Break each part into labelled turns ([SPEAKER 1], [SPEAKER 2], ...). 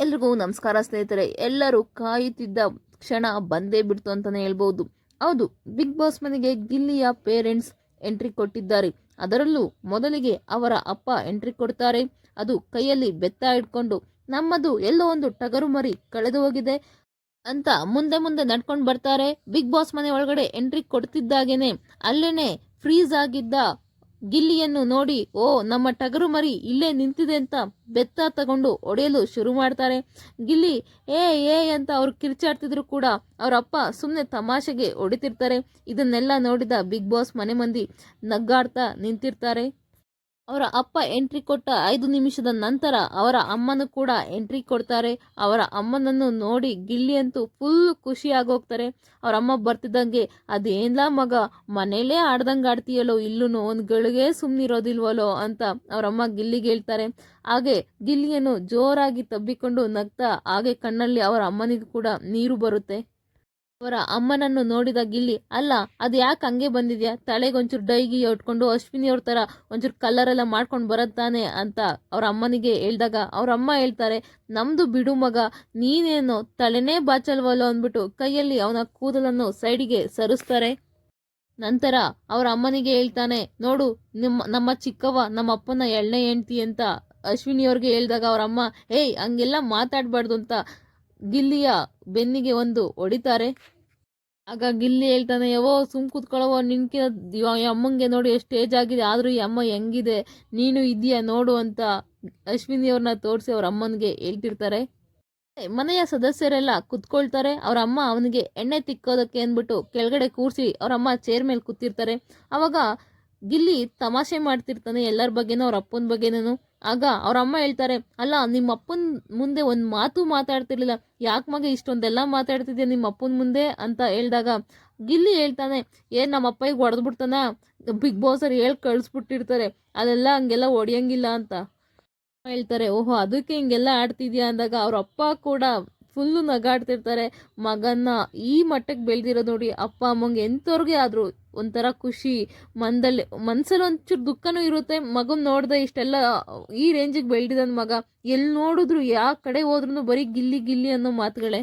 [SPEAKER 1] ಎಲ್ರಿಗೂ ನಮಸ್ಕಾರ ಸ್ನೇಹಿತರೆ. ಎಲ್ಲರೂ ಕಾಯುತ್ತಿದ್ದ ಕ್ಷಣ ಬಂದೇ ಬಿಡ್ತು ಅಂತಾನೆ ಹೇಳ್ಬೋದು. ಹೌದು, ಬಿಗ್ ಬಾಸ್ ಮನೆಗೆ ಗಿಲ್ಲಿಯ ಪೇರೆಂಟ್ಸ್ ಎಂಟ್ರಿ ಕೊಟ್ಟಿದ್ದಾರೆ. ಅದರಲ್ಲೂ ಮೊದಲಿಗೆ ಅವರ ಅಪ್ಪ ಎಂಟ್ರಿ ಕೊಡ್ತಾರೆ. ಅದು ಕೈಯಲ್ಲಿ ಬೆತ್ತ ಇಟ್ಕೊಂಡು ನಮ್ಮದು ಎಲ್ಲೋ ಒಂದು ಟಗರು ಮರಿ ಕಳೆದು ಹೋಗಿದೆ ಅಂತ ಮುಂದೆ ಮುಂದೆ ನಡ್ಕೊಂಡು ಬರ್ತಾರೆ. ಬಿಗ್ ಬಾಸ್ ಮನೆ ಒಳಗಡೆ ಎಂಟ್ರಿ ಕೊಡ್ತಿದ್ದಾಗೇನೆ ಅಲ್ಲೇನೆ ಫ್ರೀಸ್ ಆಗಿದ್ದ ಗಿಲ್ಲಿಯನ್ನು ನೋಡಿ, ಓ ನಮ್ಮ ಟಗರು ಮರಿ ಇಲ್ಲೇ ನಿಂತಿದೆ ಅಂತ ಬೆತ್ತ ತಗೊಂಡು ಹೊಡೆಯಲು ಶುರು ಮಾಡ್ತಾರೆ. ಗಿಲ್ಲಿ ಏ ಅಂತ ಅವ್ರು ಕಿರ್ಚಾಡ್ತಿದ್ರು ಕೂಡ ಅವ್ರ ಅಪ್ಪ ಸುಮ್ಮನೆ ತಮಾಷೆಗೆ ಹೊಡಿತಿರ್ತಾರೆ. ಇದನ್ನೆಲ್ಲ ನೋಡಿದ ಬಿಗ್ ಬಾಸ್ ಮನೆ ಮಂದಿ ನಗ್ಗಾಡ್ತಾ ನಿಂತಿರ್ತಾರೆ. ಅವರ ಅಪ್ಪ ಎಂಟ್ರಿ ಕೊಟ್ಟ 5 ನಿಮಿಷದ ನಂತರ ಅವರ ಅಮ್ಮನೂ ಕೂಡ ಎಂಟ್ರಿ ಕೊಡ್ತಾರೆ. ಅವರ ಅಮ್ಮನನ್ನು ನೋಡಿ ಗಿಲ್ಲಿ ಅಂತೂ ಫುಲ್ ಖುಷಿಯಾಗೋಗ್ತಾರೆ. ಅವ್ರ ಅಮ್ಮ ಬರ್ತಿದ್ದಂಗೆ, ಅದೇನ್ಲ ಮಗ ಮನೇಲೇ ಆಡ್ದಂಗೆ ಆಡ್ತೀಯಲ್ಲೋ, ಇಲ್ಲೂ ಒಂದು ಗಳಿಗೆ ಸುಮ್ಮನಿರೋದಿಲ್ವಲ್ಲೋ ಅಂತ ಅವರಮ್ಮ ಗಿಲ್ಲಿಗೆ ಹೇಳ್ತಾರೆ. ಹಾಗೆ ಗಿಲ್ಲಿಯನ್ನು ಜೋರಾಗಿ ತಬ್ಬಿಕೊಂಡು ನಗ್ತಾ ಹಾಗೆ ಕಣ್ಣಲ್ಲಿ ಅವರ ಅಮ್ಮನಿಗೂ ಕೂಡ ನೀರು ಬರುತ್ತೆ. ಅವರ ಅಮ್ಮನನ್ನು ನೋಡಿದ ಗಿಲ್ಲಿ, ಅಲ್ಲ ಅದು ಯಾಕೆ ಹಂಗೆ ಬಂದಿದ್ಯಾ, ತಲೆಗೊಂಚೂರು ಡೈಗಿ ಉಟ್ಕೊಂಡು ಅಶ್ವಿನಿ ಅವ್ರ ಥರ ಒಂಚೂರು ಕಲರ್ ಎಲ್ಲ ಮಾಡ್ಕೊಂಡು ಬರುತ್ತಾನೆ ಅಂತ ಅವ್ರ ಅಮ್ಮನಿಗೆ ಹೇಳಿದಾಗ ಅವ್ರ ಅಮ್ಮ ಹೇಳ್ತಾರೆ, ನಮ್ಮದು ಬಿಡು ಮಗ, ನೀನೇನು ತಲೆನೇ ಬಾಚಲ್ವಲ್ಲೋ ಅಂದ್ಬಿಟ್ಟು ಕೈಯಲ್ಲಿ ಅವನ ಕೂದಲನ್ನು ಸೈಡಿಗೆ ಸರಿಸ್ತಾರೆ. ನಂತರ ಅವ್ರ ಅಮ್ಮನಿಗೆ ಹೇಳ್ತಾನೆ, ನೋಡು ನಮ್ಮ ಚಿಕ್ಕವ ನಮ್ಮ ಅಪ್ಪನ ಎಳ್ಳೆ ಹೆಂಡ್ತಿ ಅಂತ ಅಶ್ವಿನಿ ಅವ್ರಿಗೆ ಹೇಳಿದಾಗ ಅವ್ರ ಅಮ್ಮ, ಏಯ್ ಹಂಗೆಲ್ಲ ಮಾತಾಡಬಾರ್ದು ಅಂತ ಗಿಲ್ಲಿಯ ಬೆನ್ನಿಗೆ ಒಂದು ಹೊಡಿತಾರೆ. ಆಗ ಗಿಲ್ಲಿ ಹೇಳ್ತಾನೆ, ಯವೋ ಸುಮ್ ಕೂತ್ಕೊಳ್ಳೋ, ನಿನ್ಕಿನ ಅಮ್ಮಂಗೆ ನೋಡಿ ಎಷ್ಟು ಏಜ್ ಆಗಿದೆ, ಆದರೂ ಈ ಅಮ್ಮ ಹೆಂಗಿದೆ, ನೀನು ಇದೆಯಾ ನೋಡು ಅಂತ ಅಶ್ವಿನಿಯವ್ರನ್ನ ತೋರಿಸಿ ಅವ್ರ ಅಮ್ಮನಿಗೆ ಹೇಳ್ತಿರ್ತಾರೆ. ಮನೆಯ ಸದಸ್ಯರೆಲ್ಲ ಕುತ್ಕೊಳ್ತಾರೆ. ಅವ್ರ ಅಮ್ಮ ಅವನಿಗೆ ಎಣ್ಣೆ ತಿಕ್ಕೋದಕ್ಕೆ ಅಂದ್ಬಿಟ್ಟು ಕೆಳಗಡೆ ಕೂರಿಸಿ ಅವ್ರ ಅಮ್ಮ ಚೇರ್ ಮೇಲೆ ಕೂತಿರ್ತಾರೆ. ಅವಾಗ ಗಿಲ್ಲಿ ತಮಾಷೆ ಮಾಡ್ತಿರ್ತಾನೆ ಎಲ್ಲರ ಬಗ್ಗೆನೂ, ಅವ್ರ ಅಪ್ಪನ ಬಗ್ಗೆನೂ. ಆಗ ಅವ್ರ ಅಮ್ಮ ಹೇಳ್ತಾರೆ, ಅಲ್ಲ ನಿಮ್ಮ ಅಪ್ಪನ ಮುಂದೆ ಒಂದು ಮಾತು ಮಾತಾಡ್ತಿರ್ಲಿಲ್ಲ, ಯಾಕೆ ಮಗ ಇಷ್ಟೊಂದೆಲ್ಲ ಮಾತಾಡ್ತಿದ್ಯಾ ನಿಮ್ಮ ಅಪ್ಪನ ಮುಂದೆ ಅಂತ ಹೇಳಿದಾಗ ಗಿಲ್ಲಿ ಹೇಳ್ತಾನೆ, ಏನು ನಮ್ಮ ಅಪ್ಪಗೆ ಹೊಡೆದ್ಬಿಡ್ತಾನ, ಬಿಗ್ ಬಾಸರ್ ಹೇಳಿ ಕಳಿಸ್ಬಿಟ್ಟಿರ್ತಾರೆ, ಅದೆಲ್ಲ ಹಂಗೆಲ್ಲ ಹೊಡಿಯಂಗಿಲ್ಲ ಅಂತ ಹೇಳ್ತಾರೆ. ಓಹೋ ಅದಕ್ಕೆ ಹಿಂಗೆಲ್ಲ ಆಡ್ತಿದ್ಯಾ ಅಂದಾಗ ಅವ್ರ ಅಪ್ಪ ಕೂಡ ಫುಲ್ಲು ನಗಾಡ್ತಿರ್ತಾರೆ. ಮಗನ್ನ ಈ ಮಟ್ಟಕ್ಕೆ ಬೆಳೆದಿರೋದು ನೋಡಿ ಅಪ್ಪ ಅಮ್ಮಂಗೆ ಎಂಥವ್ರಿಗೆ ಆದರೂ ಒಂಥರ ಖುಷಿ, ಮನ್ಸಲ್ಲಿ ಒಂಚೂರು ದುಃಖನೂ ಇರುತ್ತೆ. ಮಗನ ನೋಡ್ದೆ ಇಷ್ಟೆಲ್ಲ ಈ ರೇಂಜಿಗೆ ಬೆಳೆದಿದ್ದಾನೆ ಮಗ, ಎಲ್ಲಿ ನೋಡಿದ್ರು ಯಾವ ಕಡೆ ಹೋದ್ರೂ ಬರೀ ಗಿಲ್ಲಿ ಗಿಲ್ಲಿ ಅನ್ನೋ ಮಾತುಗಳೇ.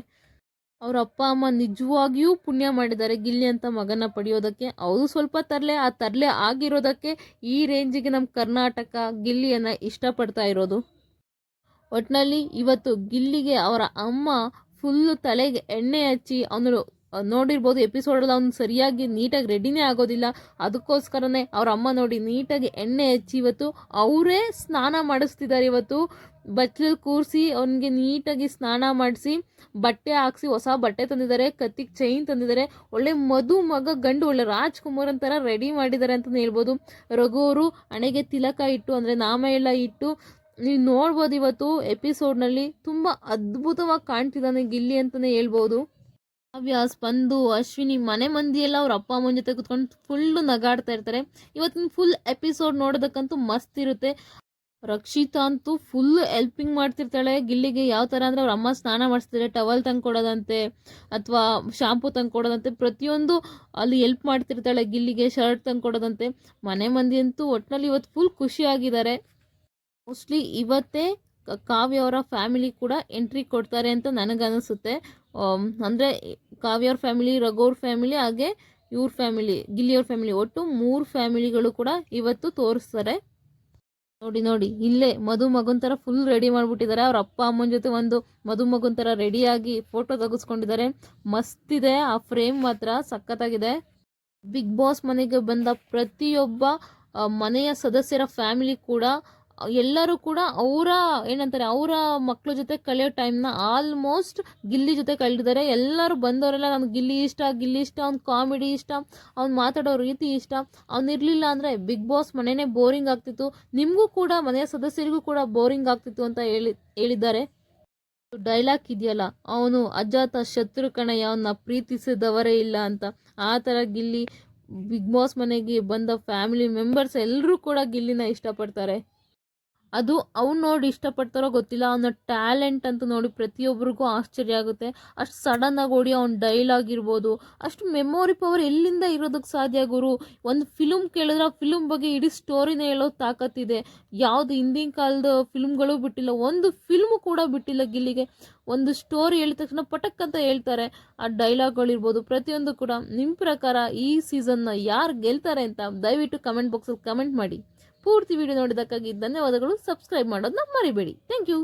[SPEAKER 1] ಅವ್ರ ಅಪ್ಪ ಅಮ್ಮ ನಿಜವಾಗಿಯೂ ಪುಣ್ಯ ಮಾಡಿದ್ದಾರೆ ಗಿಲ್ಲಿ ಅಂತ ಮಗನ ಪಡೆಯೋದಕ್ಕೆ. ಅವರು ಸ್ವಲ್ಪ ಆ ತರಲೆ ಆಗಿರೋದಕ್ಕೆ ಈ ರೇಂಜಿಗೆ ನಮ್ಮ ಕರ್ನಾಟಕ ಗಿಲ್ಲಿಯನ್ನು ಇಷ್ಟಪಡ್ತಾ ಇರೋದು. ಒಟ್ಟಿನಲ್ಲಿ ಇವತ್ತು ಗಿಲ್ಲಿಗೆ ಅವರ ಅಮ್ಮ ಫುಲ್ಲು ತಲೆಗೆ ಎಣ್ಣೆ ಹಚ್ಚಿ, ಅವನು ನೋಡಿರ್ಬೋದು ಎಪಿಸೋಡಲ್ಲಿ ಅವ್ನು ಸರಿಯಾಗಿ ನೀಟಾಗಿ ರೆಡಿನೇ ಆಗೋದಿಲ್ಲ. ಅದಕ್ಕೋಸ್ಕರನೇ ಅವ್ರ ಅಮ್ಮ ನೋಡಿ ನೀಟಾಗಿ ಎಣ್ಣೆ ಹಚ್ಚಿ ಇವತ್ತು ಅವರೇ ಸ್ನಾನ ಮಾಡಿಸ್ತಿದ್ದಾರೆ. ಇವತ್ತು ಬಚ್ಚಲಲ್ಲಿ ಕೂರಿಸಿ ಅವನಿಗೆ ನೀಟಾಗಿ ಸ್ನಾನ ಮಾಡಿಸಿ ಬಟ್ಟೆ ಹಾಕ್ಸಿ ಹೊಸ ಬಟ್ಟೆ ತಂದಿದ್ದಾರೆ, ಕತ್ತಿಗೆ ಚೈನ್ ತಂದಿದ್ದಾರೆ, ಒಳ್ಳೆ ಮಧು ಮಗ ಗಂಡು ಒಳ್ಳೆ ರಾಜ್ಕುಮಾರ್ ಅಂತರ ರೆಡಿ ಮಾಡಿದ್ದಾರೆ ಅಂತಲೇ ಹೇಳ್ಬೋದು. ರಘು ಅವರು ಹಣೆಗೆ ತಿಲಕ ಇಟ್ಟು ಅಂದರೆ ನಾಮ ಎಲ್ಲ ಇಟ್ಟು ನೀವು ನೋಡ್ಬೋದು. ಇವತ್ತು ಎಪಿಸೋಡ್ನಲ್ಲಿ ತುಂಬ ಅದ್ಭುತವಾಗಿ ಕಾಣ್ತಿದ್ದಾನೆ ಗಿಲ್ಲಿ ಅಂತಲೇ ಹೇಳ್ಬೋದು. ಕಾವ್ಯ, ಸ್ಪಂದು, ಅಶ್ವಿನಿ ಮನೆ ಮಂದಿಯೆಲ್ಲ ಅವ್ರ ಅಪ್ಪ ಅಮ್ಮನ ಜೊತೆ ಕುತ್ಕೊಂಡು ಫುಲ್ಲು ನಗಾಡ್ತಾ ಇರ್ತಾರೆ. ಇವತ್ತಿನ ಫುಲ್ ಎಪಿಸೋಡ್ ನೋಡೋದಕ್ಕಂತೂ ಮಸ್ತ್ ಇರುತ್ತೆ. ರಕ್ಷಿತಾ ಅಂತೂ ಫುಲ್ ಹೆಲ್ಪಿಂಗ್ ಮಾಡ್ತಿರ್ತಾಳೆ ಗಿಲ್ಲಿಗೆ. ಯಾವ ಥರ ಅಂದರೆ ಅವ್ರ ಅಮ್ಮ ಸ್ನಾನ ಮಾಡಿಸ್ತಿದ್ದಾರೆ, ಟವಲ್ ತಂದು ಕೊಡೋದಂತೆ ಅಥವಾ ಶಾಂಪೂ ತಂದು ಕೊಡೋದಂತೆ, ಪ್ರತಿಯೊಂದು ಅಲ್ಲಿ ಹೆಲ್ಪ್ ಮಾಡ್ತಿರ್ತಾಳೆ ಗಿಲ್ಲಿಗೆ. ಶರ್ಟ್ ತಂದು ಕೊಡೋದಂತೆ. ಮನೆ ಮಂದಿ ಅಂತೂ ಒಟ್ಟಿನಲ್ಲಿ ಇವತ್ತು ಫುಲ್ ಖುಷಿಯಾಗಿದ್ದಾರೆ. ಮೋಸ್ಟ್ಲಿ ಇವತ್ತೇ ಕಾವ್ಯ ಅವರ ಫ್ಯಾಮಿಲಿ ಕೂಡ ಎಂಟ್ರಿ ಕೊಡ್ತಾರೆ ಅಂತ ನನಗನ್ನಿಸುತ್ತೆ. ಅಂದರೆ ಕಾವ್ಯ ಅವ್ರ ಫ್ಯಾಮಿಲಿ, ರಘು ಅವ್ರ ಫ್ಯಾಮಿಲಿ, ಹಾಗೆ ಇವ್ರ ಫ್ಯಾಮಿಲಿ, ಗಿಲ್ಲಿಯವ್ರ ಫ್ಯಾಮಿಲಿ, ಒಟ್ಟು 3 ಫ್ಯಾಮಿಲಿಗಳು ಕೂಡ ಇವತ್ತು ತೋರಿಸ್ತಾರೆ. ನೋಡಿ ಇಲ್ಲೇ ಮಧು ಮಗನ ಥರ ಫುಲ್ ರೆಡಿ ಮಾಡಿಬಿಟ್ಟಿದ್ದಾರೆ. ಅವ್ರ ಅಪ್ಪ ಅಮ್ಮನ ಜೊತೆ ಒಂದು ಮಧು ಮಗನ ಥರ ರೆಡಿಯಾಗಿ ಫೋಟೋ ತೆಗೆಸ್ಕೊಂಡಿದ್ದಾರೆ. ಮಸ್ತಿದೆ ಆ ಫ್ರೇಮ್, ಮಾತ್ರ ಸಖತ್ತಾಗಿದೆ. ಬಿಗ್ ಬಾಸ್ ಮನೆಗೆ ಬಂದ ಪ್ರತಿಯೊಬ್ಬ ಮನೆಯ ಸದಸ್ಯರ ಫ್ಯಾಮಿಲಿ ಕೂಡ ಎಲ್ಲರೂ ಕೂಡ ಅವರ ಮಕ್ಕಳ ಜೊತೆ ಕಳೆಯೋ ಟೈಮ್ನ ಆಲ್ಮೋಸ್ಟ್ ಗಿಲ್ಲಿ ಜೊತೆ ಕಳೆದಿದ್ದಾರೆ. ಎಲ್ಲರೂ ಬಂದವರೆಲ್ಲ ನನಗೆ ಗಿಲ್ಲಿ ಇಷ್ಟ, ಅವ್ನ ಕಾಮಿಡಿ ಇಷ್ಟ, ಅವ್ನು ಮಾತಾಡೋ ರೀತಿ ಇಷ್ಟ, ಅವ್ನಿರಲಿಲ್ಲ ಅಂದರೆ ಬಿಗ್ ಬಾಸ್ ಮನೆಯೇ ಬೋರಿಂಗ್ ಆಗ್ತಿತ್ತು, ನಿಮಗೂ ಕೂಡ ಮನೆಯ ಸದಸ್ಯರಿಗೂ ಕೂಡ ಬೋರಿಂಗ್ ಆಗ್ತಿತ್ತು ಅಂತ ಹೇಳಿದ್ದಾರೆ. ಡೈಲಾಗ್ ಇದೆಯಲ್ಲ, ಅವನು ಅಜಾತ ಶತ್ರು ಕಣಯ್ಯ, ಅವನ್ನ ಪ್ರೀತಿಸಿದವರೇ ಇಲ್ಲ ಅಂತ. ಆ ಥರ ಗಿಲ್ಲಿ ಬಿಗ್ ಬಾಸ್ ಮನೆಗೆ ಬಂದ ಫ್ಯಾಮಿಲಿ ಮೆಂಬರ್ಸ್ ಎಲ್ಲರೂ ಕೂಡ ಗಿಲ್ಲಿನ ಇಷ್ಟಪಡ್ತಾರೆ. ಅದು ಅವ್ನು ನೋಡಿ ಇಷ್ಟಪಡ್ತಾರೋ ಗೊತ್ತಿಲ್ಲ, ಅವನ ಟ್ಯಾಲೆಂಟ್ ಅಂತ ನೋಡಿ ಪ್ರತಿಯೊಬ್ಬರಿಗೂ ಆಶ್ಚರ್ಯ ಆಗುತ್ತೆ. ಅಷ್ಟು ಸಡನ್ನಾಗಿ ಓಡಿ ಅವ್ನ ಡೈಲಾಗ್ ಇರ್ಬೋದು, ಅಷ್ಟು ಮೆಮೊರಿ ಪವರ್ ಎಲ್ಲಿಂದ ಇರೋದಕ್ಕೆ ಸಾಧ್ಯ ಗುರು? ಒಂದು ಫಿಲ್ಮ್ ಕೇಳಿದ್ರೆ ಆ ಫಿಲ್ಮ್ ಬಗ್ಗೆ ಇಡೀ ಸ್ಟೋರಿನ ಹೇಳೋ ತಾಕತ್ತಿದೆ. ಯಾವುದು ಹಿಂದಿನ ಕಾಲದ ಫಿಲ್ಮ್ಗಳು ಬಿಟ್ಟಿಲ್ಲ, ಒಂದು ಫಿಲ್ಮು ಕೂಡ ಬಿಟ್ಟಿಲ್ಲ ಗಿಲ್ಲಿಗೆ. ಒಂದು ಸ್ಟೋರಿ ಹೇಳಿದ ತಕ್ಷಣ ಪಟಕ್ ಅಂತ ಹೇಳ್ತಾರೆ. ಆ ಡೈಲಾಗ್ಗಳಿರ್ಬೋದು ಪ್ರತಿಯೊಂದು ಕೂಡ. ನಿಮ್ಮ ಪ್ರಕಾರ ಈ ಸೀಸನ್ನ ಯಾರು ಗೆಲ್ತಾರೆ ಅಂತ ದಯವಿಟ್ಟು ಕಮೆಂಟ್ ಬಾಕ್ಸಲ್ಲಿ ಕಮೆಂಟ್ ಮಾಡಿ. ಪೂರ್ತಿ ವಿಡಿಯೋ ನೋಡಿದ್ದಕ್ಕಾಗಿ ಧನ್ಯವಾದಗಳು. ಸಬ್ಸ್ಕ್ರೈಬ್ ಮಾಡೋದನ್ನ ಮರಿಬೇಡಿ. Thank you.